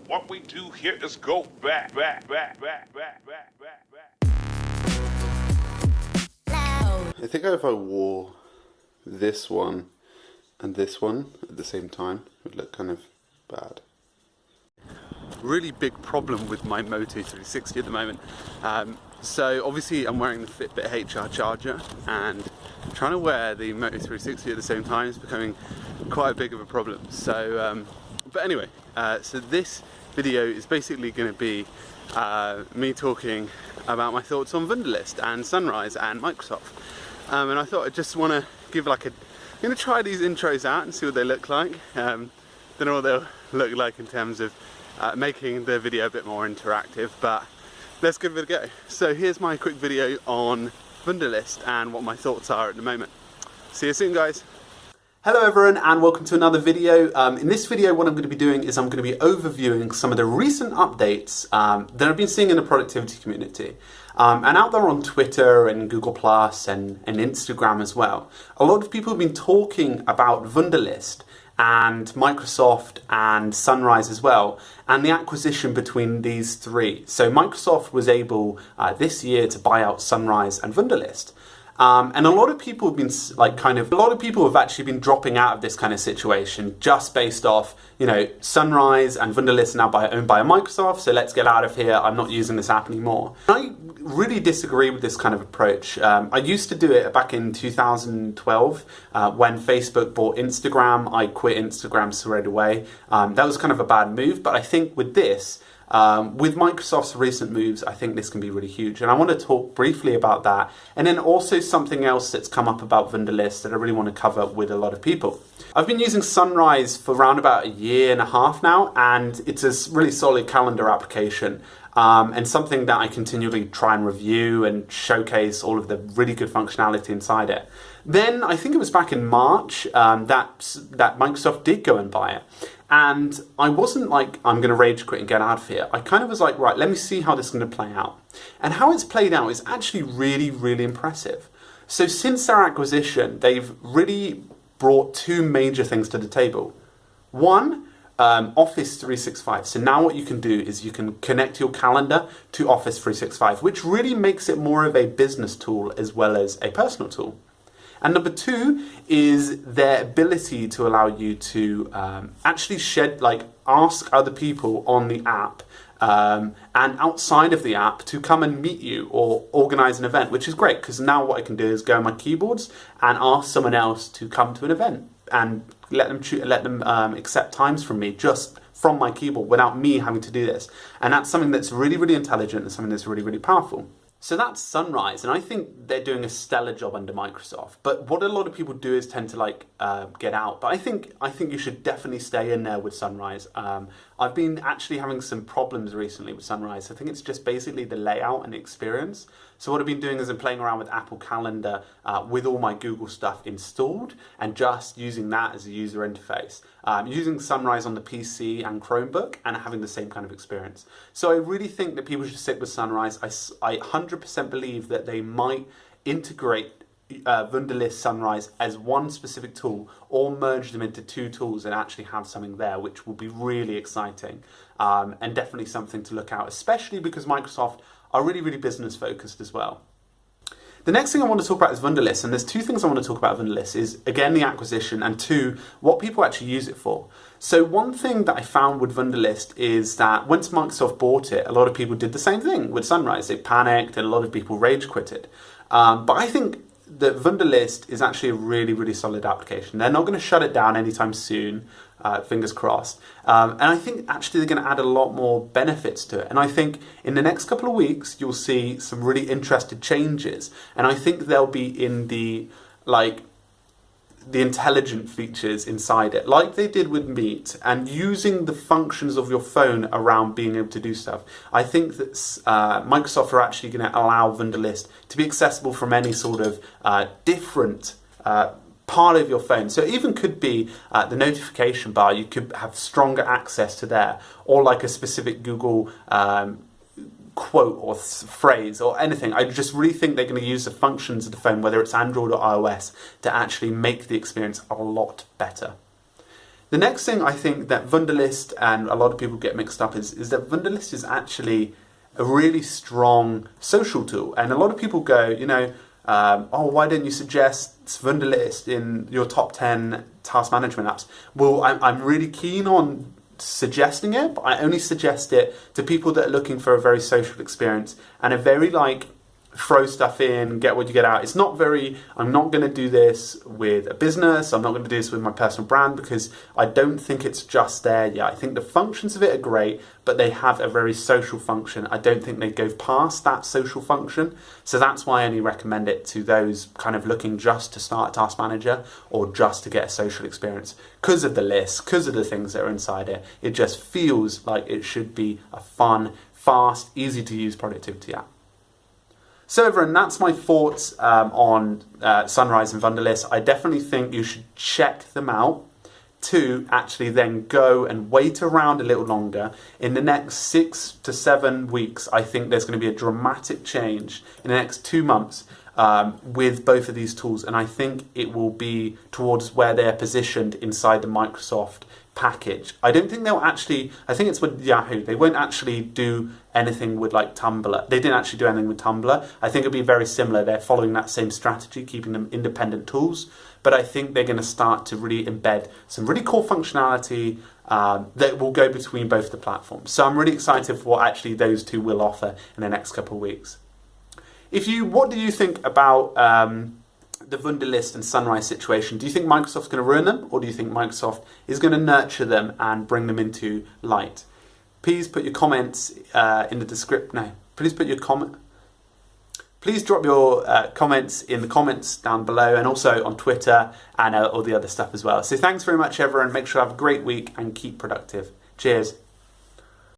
What we do here is go back. I think if I wore this one and this one at the same time, it would look kind of bad. Really big problem with my Moto 360 at the moment. So obviously I'm wearing the Fitbit HR charger, and trying to wear the Moto 360 at the same time is becoming quite big of a problem. So, but anyway, so this video is basically going to be me talking about my thoughts on Wunderlist and Sunrise and Microsoft. And I thought I just want to give I'm going to try these intros out and see what they look like. Don't know what they'll look like in terms of making the video a bit more interactive, but let's give it a go. So here's my quick video on Wunderlist and what my thoughts are at the moment. See you soon, guys. Hello everyone, and welcome to another video. In this video, what I'm going to be doing is I'm going to be overviewing some of the recent updates that I've been seeing in the productivity community. And out there on Twitter and Google Plus and Instagram as well, a lot of people have been talking about Wunderlist and Microsoft and Sunrise as well, and the acquisition between these three. So Microsoft was able this year to buy out Sunrise and Wunderlist. And a lot of people have been a lot of people have actually been dropping out of this kind of situation just based off, you know, Sunrise and Wunderlist are now owned by Microsoft, so let's get out of here, I'm not using this app anymore. I really disagree with this kind of approach. I used to do it back in 2012 when Facebook bought Instagram. I quit Instagram straight away. That was kind of a bad move, but I think with this, with Microsoft's recent moves, I think this can be really huge. And I want to talk briefly about that. And then also something else that's come up about Wunderlist that I really want to cover with a lot of people. I've been using Sunrise for around about a year and a half now, and it's a really solid calendar application. And something that I continually try and review and showcase all of the really good functionality inside it. Then I think it was back in March that Microsoft did go and buy it. And I wasn't like, I'm going to rage quit and get out of here. I kind of was like, right, let me see how this is going to play out. And how it's played out is actually really, really impressive. So since their acquisition, they've really brought two major things to the table. One, Office 365. So now what you can do is you can connect your calendar to Office 365, which really makes it more of a business tool as well as a personal tool. And number two is their ability to allow you to actually ask other people on the app and outside of the app to come and meet you or organize an event, which is great because now what I can do is go on my keyboards and ask someone else to come to an event and let them accept times from me just from my keyboard without me having to do this. And that's something that's really, really intelligent and something that's really, really powerful. So that's Sunrise, and I think they're doing a stellar job under Microsoft. But what a lot of people do is tend to get out. But I think you should definitely stay in there with Sunrise. I've been actually having some problems recently with Sunrise. I think it's just basically the layout and the experience. So what I've been doing is I'm playing around with Apple Calendar with all my Google stuff installed and just using that as a user interface. Using Sunrise on the PC and Chromebook and having the same kind of experience. So I really think that people should stick with Sunrise. I 100% believe that they might integrate Wunderlist Sunrise as one specific tool or merge them into two tools and actually have something there, which will be really exciting and definitely something to look out, especially because Microsoft are really, really business focused as well. The next thing I want to talk about is Wunderlist, and there's two things I want to talk about Wunderlist is, again, the acquisition, and two, what people actually use it for. So one thing that I found with Wunderlist is that once Microsoft bought it, a lot of people did the same thing with Sunrise. They panicked and a lot of people rage quitted. But I think that Wunderlist is actually a really, really solid application. They're not going to shut it down anytime soon, fingers crossed. And I think actually they're going to add a lot more benefits to it. And I think in the next couple of weeks, you'll see some really interesting changes. And I think they'll be in the intelligent features inside it, like they did with Meet, and using the functions of your phone around being able to do stuff. I think that Microsoft are actually going to allow Wunderlist to be accessible from any sort of different part of your phone. So it even could be the notification bar. You could have stronger access to there, or like a specific Google quote or phrase or anything. I just really think they're going to use the functions of the phone, whether it's Android or iOS, to actually make the experience a lot better. The next thing I think that Wunderlist and a lot of people get mixed up is that Wunderlist is actually a really strong social tool. And a lot of people go, oh, why don't you suggest Wunderlist in your top 10 task management apps? Well, I'm really keen on suggesting it, but I only suggest it to people that are looking for a very social experience and a very throw stuff in, get what you get out. It's not very, I'm not going to do this with a business, I'm not going to do this with my personal brand, because I don't think it's just there yet. I think the functions of it are great, but they have a very social function. I don't think they go past that social function. So that's why I only recommend it to those kind of looking just to start a task manager or just to get a social experience. Because of the list, because of the things that are inside it, it just feels like it should be a fun, fast, easy to use productivity app. So everyone, that's my thoughts on Sunrise and Wunderlist. I definitely think you should check them out to actually then go and wait around a little longer. In the next 6 to 7 weeks, I think there's going to be a dramatic change in the next 2 months with both of these tools. And I think it will be towards where they're positioned inside the Microsoft package. I don't think they'll actually, I think it's with Yahoo, they won't actually do anything with Tumblr. They didn't actually do anything with Tumblr. I think it'll be very similar. They're following that same strategy, keeping them independent tools, but I think they're going to start to really embed some really cool functionality that will go between both the platforms. So I'm really excited for what actually those two will offer in the next couple of weeks. What do you think about the Wunderlist and Sunrise situation? Do you think Microsoft's going to ruin them, or do you think Microsoft is going to nurture them and bring them into light? Please put your comments in the description. No, please put your comment. Please drop your comments in the comments down below, and also on Twitter and all the other stuff as well. So thanks very much, everyone. Make sure you have a great week and keep productive. Cheers.